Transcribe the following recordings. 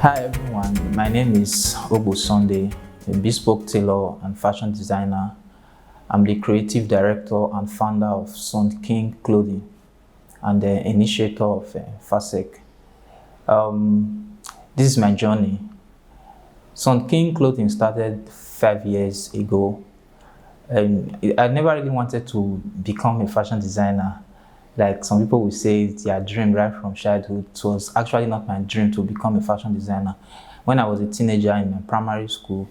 Hi everyone, my name is Ogbo Sunday, a bespoke tailor and fashion designer. I'm the creative director and founder of SUNDKING Clothing and the initiator of FASEK. This is my journey. SUNDKING Clothing started 5 years ago. I never really wanted to become a fashion designer. Like some people will say it's their dream right from childhood. It was actually not my dream to become a fashion designer. When I was a teenager in my primary school,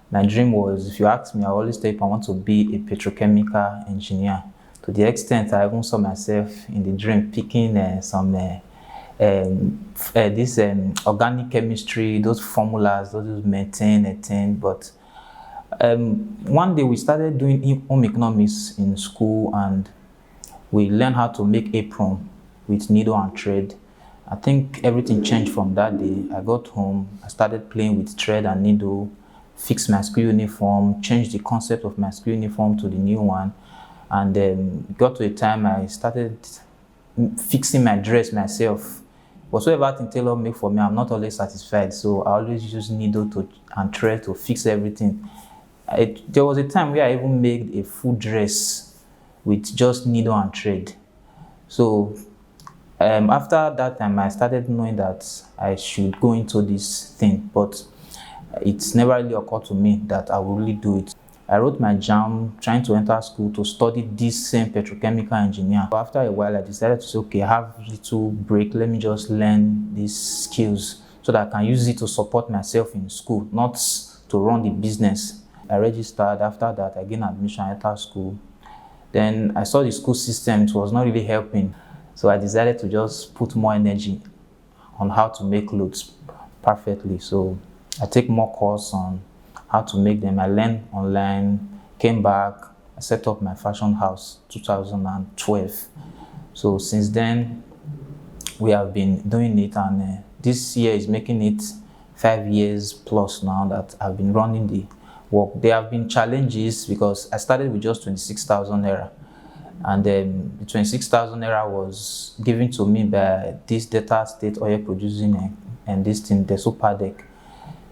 my dream was, if you ask me, I always tell you I want to be a petrochemical engineer. To the extent I even saw myself in the dream picking organic chemistry, those formulas, those methane. But one day we started doing home economics in school, and we learned how to make apron with needle and thread. I think everything changed from that day. I got home, I started playing with thread and needle, fixed my school uniform, changed the concept of my school uniform to the new one, and then got to a time I started fixing my dress myself. Whatsoever thing tailor make for me, I'm not always satisfied, so I always use needle and thread to fix everything. There was a time where I even made a full dress with just needle and thread. So after that time, I started knowing that I should go into this thing, but it's never really occurred to me that I will really do it. I wrote my JAM trying to enter school to study this same petrochemical engineer. But after a while, I decided to say, okay, I have a little break. Let me just learn these skills so that I can use it to support myself in school, not to run the business. I registered. After that, I gained admission, I entered school. Then I saw the school system, it was not really helping. So I decided to just put more energy on how to make clothes perfectly. So I take more course on how to make them. I learned online, came back, I set up my fashion house 2012. So since then, we have been doing it, and this year is making it 5 years plus now that I've been running the work. There have been challenges because I started with just 26,000 naira, and then the 26,000 naira was given to me by this Delta State oil producing and this thing, the super deck.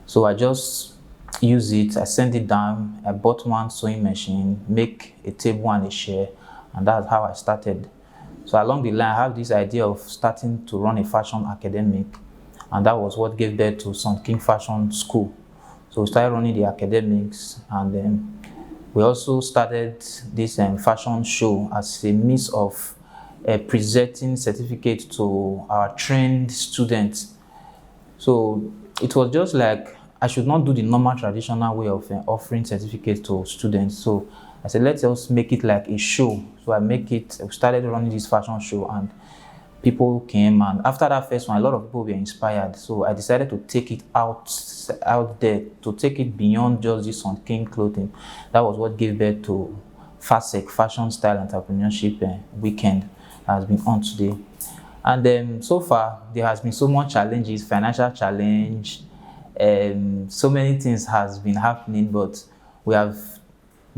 So I just use it, I send it down, I bought one sewing machine, make a table and a chair, and that's how I started. So along the line, I have this idea of starting to run a fashion academic, and that was what gave birth to SUNDKING Fashion School. So we started running the academics, and then we also started this fashion show as a means of presenting certificate to our trained students. So it was just like I should not do the normal traditional way of offering certificates to students. So I said, let's just make it like a show. So we started running this fashion show, and people came, and after that first one, a lot of people were inspired. So I decided to take it out there, to take it beyond just this SUNDKING Clothing. That was what gave birth to FASEK, Fashion Style Entrepreneurship Weekend, has been on today. And then so far, there has been so much challenges, financial challenge, so many things has been happening, but we have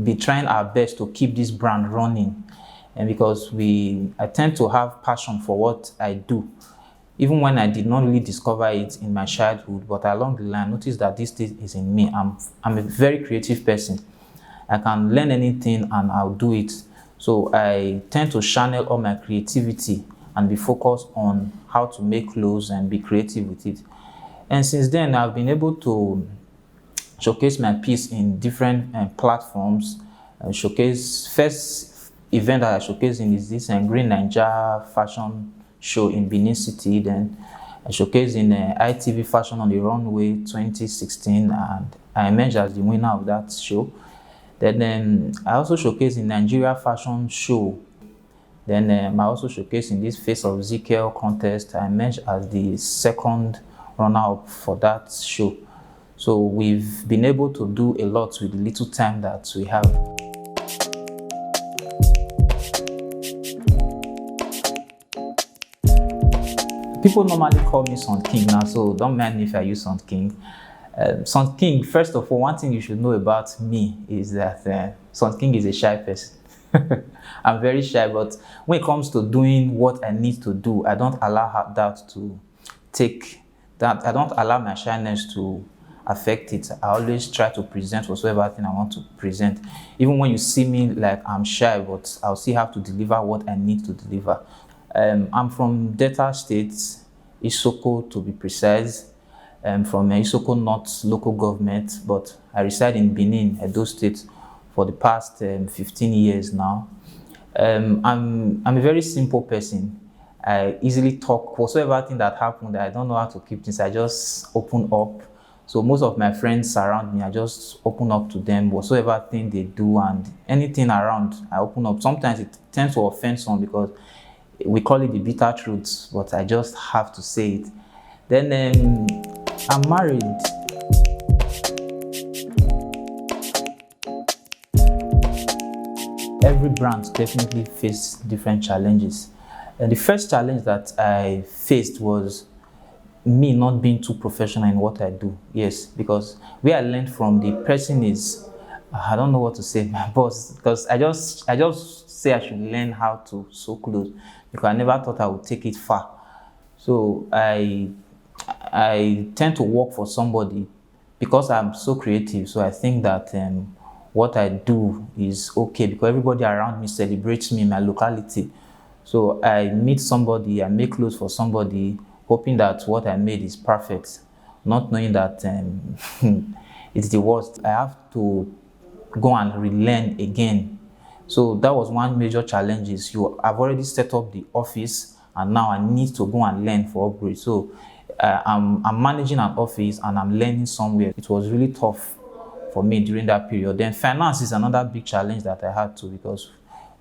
been trying our best to keep this brand running. And because I tend to have passion for what I do, even when I did not really discover it in my childhood, but along the line, I noticed that this thing is in me. I'm a very creative person. I can learn anything and I'll do it. So I tend to channel all my creativity and be focused on how to make clothes and be creative with it. And since then, I've been able to showcase my piece in different platforms. First event that I showcased in is this Green Ninja fashion show in Benin City. Then I showcased in ITV Fashion on the Runway 2016, and I emerged as the winner of that show. Then I also showcased in Nigeria Fashion Show. Then I also showcased in this Face of Gyal contest. I emerged as the second runner-up for that show. So we've been able to do a lot with the little time that we have. People normally call me SUNDKING now, so don't mind me if I use SUNDKING. SUNDKING, first of all, one thing you should know about me is that SUNDKING is a shy person. I'm very shy, but when it comes to doing what I need to do, I don't allow that to take that I don't allow my shyness to affect it. I always try to present whatsoever thing I want to present. Even when you see me like I'm shy, but I'll still have to deliver what I need to deliver. I'm from Delta State, Isoko to be precise. From Isoko North local government, but I reside in Benin, Edo State, for the past 15 years now. I'm a very simple person. I easily talk whatsoever thing that happened. I don't know how to keep things. I just open up. So most of my friends around me, I just open up to them whatsoever thing they do, and anything around, I open up. Sometimes it tends to offend some because we call it the bitter truth, but I just have to say it. Then I'm married. Every brand definitely face different challenges. And the first challenge that I faced was me not being too professional in what I do. Yes, because where I learned from the person is, I don't know what to say, my boss, because I just say I should learn how to sew clothes because I never thought I would take it far. So I tend to work for somebody because I'm so creative. So I think that what I do is okay because everybody around me celebrates me in my locality. So I meet somebody, I make clothes for somebody, hoping that what I made is perfect, not knowing that it's the worst. I have to go and relearn again. So that was one major challenge is I've already set up the office and now I need to go and learn for upgrade. So I'm managing an office and I'm learning somewhere. It was really tough for me during that period. Then finance is another big challenge that I had to because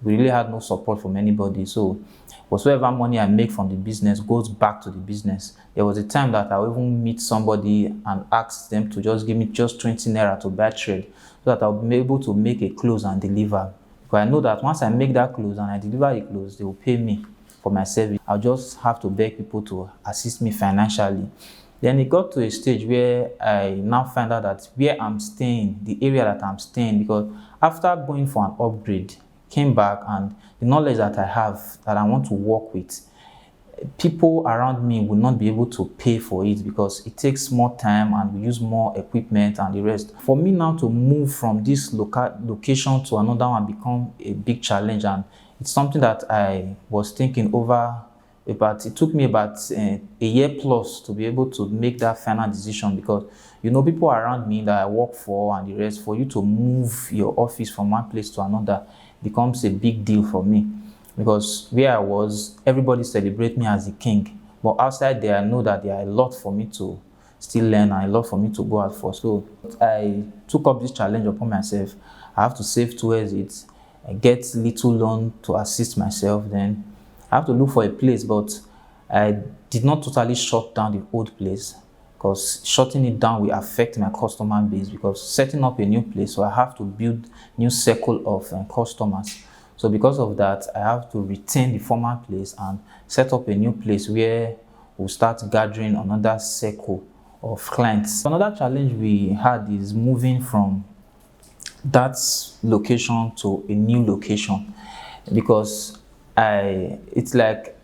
we really had no support from anybody. So whatsoever money I make from the business goes back to the business. There was a time that I would even meet somebody and ask them to just give me just 20 naira to buy thread so that I'll be able to make a clothes and deliver. Because I know that once I make that clothes and I deliver a clothes, they will pay me for my service. I'll just have to beg people to assist me financially. Then it got to a stage where I now find out that where I'm staying, the area that I'm staying, because after going for an upgrade, came back and the knowledge that I have that I want to work with, people around me will not be able to pay for it because it takes more time and we use more equipment and the rest. For me now to move from this location to another one become a big challenge, and it's something that I was thinking over, but it took me about a year plus to be able to make that final decision because people around me that I work for and the rest, for you to move your office from one place to another becomes a big deal for me because where I was, everybody celebrate me as the king, but outside there I know that there are a lot for me to still learn and a lot for me to go out for. So I took up this challenge upon myself. I have to save towards it. I get little loan to assist myself. Then I have to look for a place, but I did not totally shut down the old place because shutting it down will affect my customer base because setting up a new place, so I have to build new circle of customers. So because of that, I have to retain the former place and set up a new place where we'll start gathering another circle of clients. Another challenge we had is moving from that location to a new location because it's like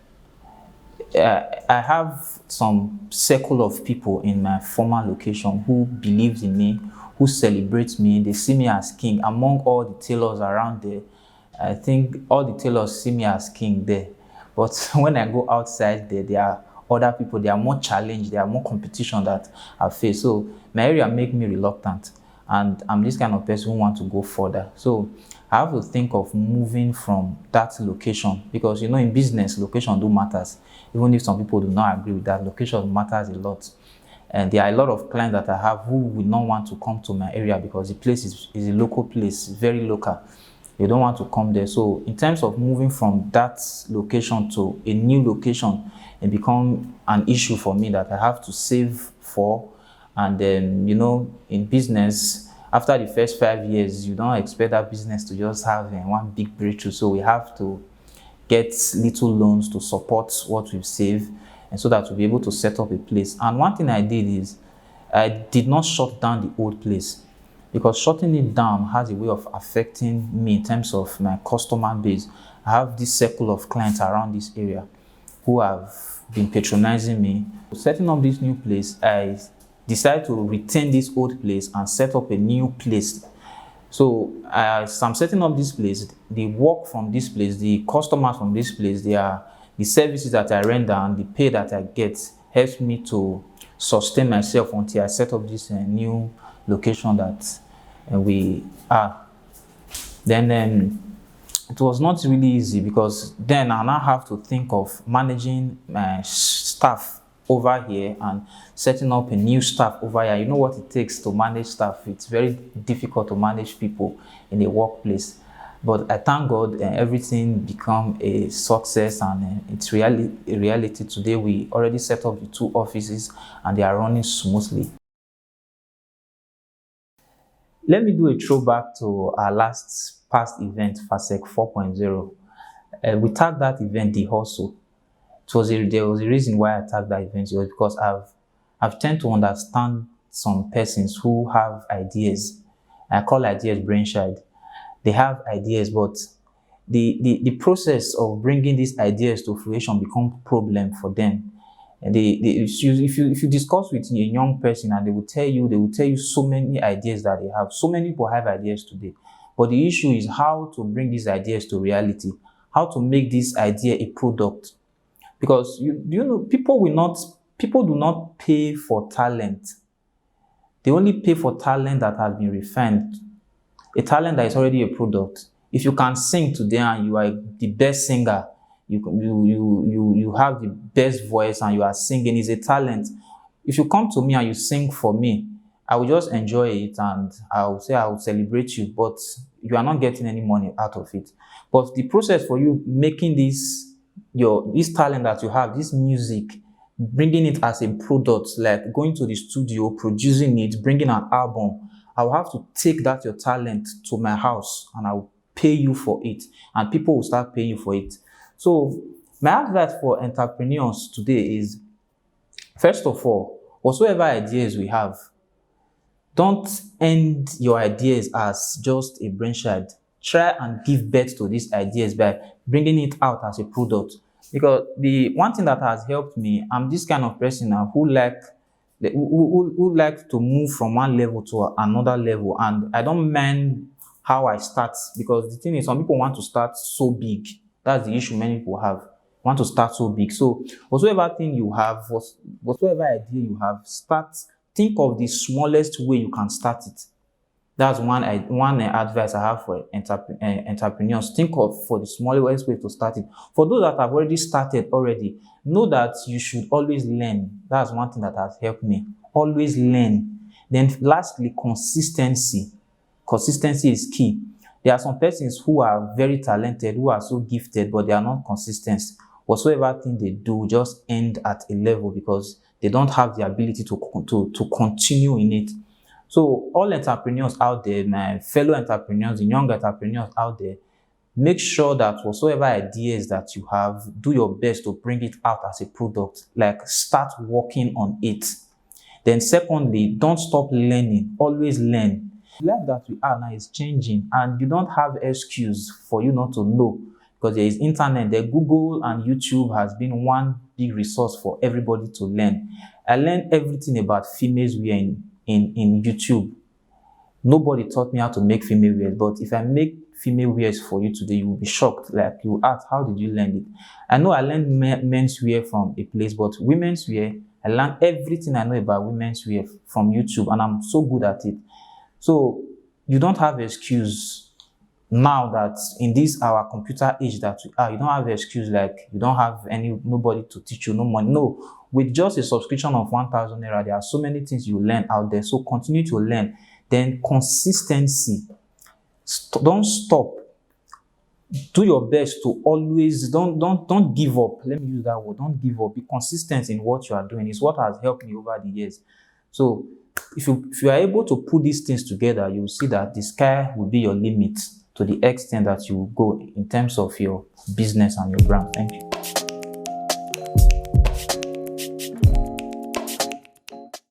I have some circle of people in my former location who believes in me, who celebrates me. They see me as king among all the tailors around there. I think all the tailors see me as king there. But when I go outside there are other people, they are more challenged, there are more competition that I face. So my area make me reluctant. And I'm this kind of person who wants to go further. So I have to think of moving from that location because in business, location do matters. Even if some people do not agree with that, location matters a lot. And there are a lot of clients that I have who will not want to come to my area because the place is a local place, very local. They don't want to come there. So in terms of moving from that location to a new location, it become an issue for me that I have to save for. And then, in business, after the first 5 years, you don't expect that business to just have one big breakthrough. So we have to get little loans to support what we've saved, and so that we'll be able to set up a place. And one thing I did is I did not shut down the old place because shutting it down has a way of affecting me in terms of my customer base. I have this circle of clients around this area. who have been patronizing me. Setting up this new place, I decided to retain this old place and set up a new place. So as I'm setting up this place, the work from this place, the customers from this place, the services that I render and the pay that I get helps me to sustain myself until I set up this new location that we are. Then it was not really easy, because then I now have to think of managing my staff over here and setting up a new staff over here. You know what it takes to manage staff. It's very difficult to manage people in a workplace. But I thank God everything become a success, and it's a reality. Today we already set up the 2 offices and they are running smoothly. Let me do a throwback to our past event, FASEK 4.0. We tagged that event The Hustle. There was a reason why I tagged that event. It was because I've tend to understand some persons who have ideas. I call ideas brainchild. They have ideas, but the process of bringing these ideas to fruition becomes a problem for them. And if you discuss with a young person, and they will tell you so many ideas that they have. So many people have ideas today, but the issue is how to bring these ideas to reality, how to make this idea a product. Because you know, people do not pay for talent. They only pay for talent that has been refined, a talent that is already a product. If you can sing today and you are the best singer, you have the best voice and you are singing, is a talent. If you come to me and you sing for me, I will just enjoy it and I will say I will celebrate you, but you are not getting any money out of it. But the process for you making this talent that you have, this music, bringing it as a product, like going to the studio, producing it, bringing an album, I will have to take that your talent to my house and I will pay you for it, and people will start paying you for it. So my advice for entrepreneurs today is, first of all, whatsoever ideas we have, don't end your ideas as just a brainchild. Try and give birth to these ideas by bringing it out as a product. Because the one thing that has helped me, I'm this kind of person now who like to move from one level to another level, and I don't mind how I start, because the thing is, some people want to start so big. That's the issue many people have. Want to start so big. So whatsoever thing you have, whatsoever idea you have, think of the smallest way you can start it. That's one advice I have for entrepreneurs. Think of for the smallest way to start it. For those that have already started know that you should always learn. That's one thing that has helped me. Always learn. Then lastly, consistency. Consistency is key. There are some persons who are very talented, who are so gifted, but they are not consistent. Whatsoever thing they do just end at a level because they don't have the ability to continue in it. So all entrepreneurs out there, my fellow entrepreneurs, the young entrepreneurs out there, make sure that whatsoever ideas that you have, do your best to bring it out as a product. Like, start working on it. Then secondly, don't stop learning. Always learn. The life that we are now is changing, and you don't have excuse for you not to know, because there is internet. The Google and YouTube has been one big resource for everybody to learn. I learned everything about females wear in YouTube. Nobody taught me how to make female wear, but if I make female wears for you today, you will be shocked. Like, you will ask, how did you learn it? I know I learned men's wear from a place, but women's wear, I learned everything I know about women's wear from YouTube, and I'm so good at it. So you don't have excuse now that in this our computer age that we are. You don't have excuse like you don't have nobody to teach you, no money. No, with just a subscription of 1,000 naira, there are so many things you learn out there. So continue to learn. Then consistency. Don't stop. Do your best to always don't give up. Let me use that word. Don't give up. Be consistent in what you are doing. It's what has helped me over the years. So if you are able to put these things together, you will see that the sky will be your limit to the extent that you will go in terms of your business and your brand. Thank you.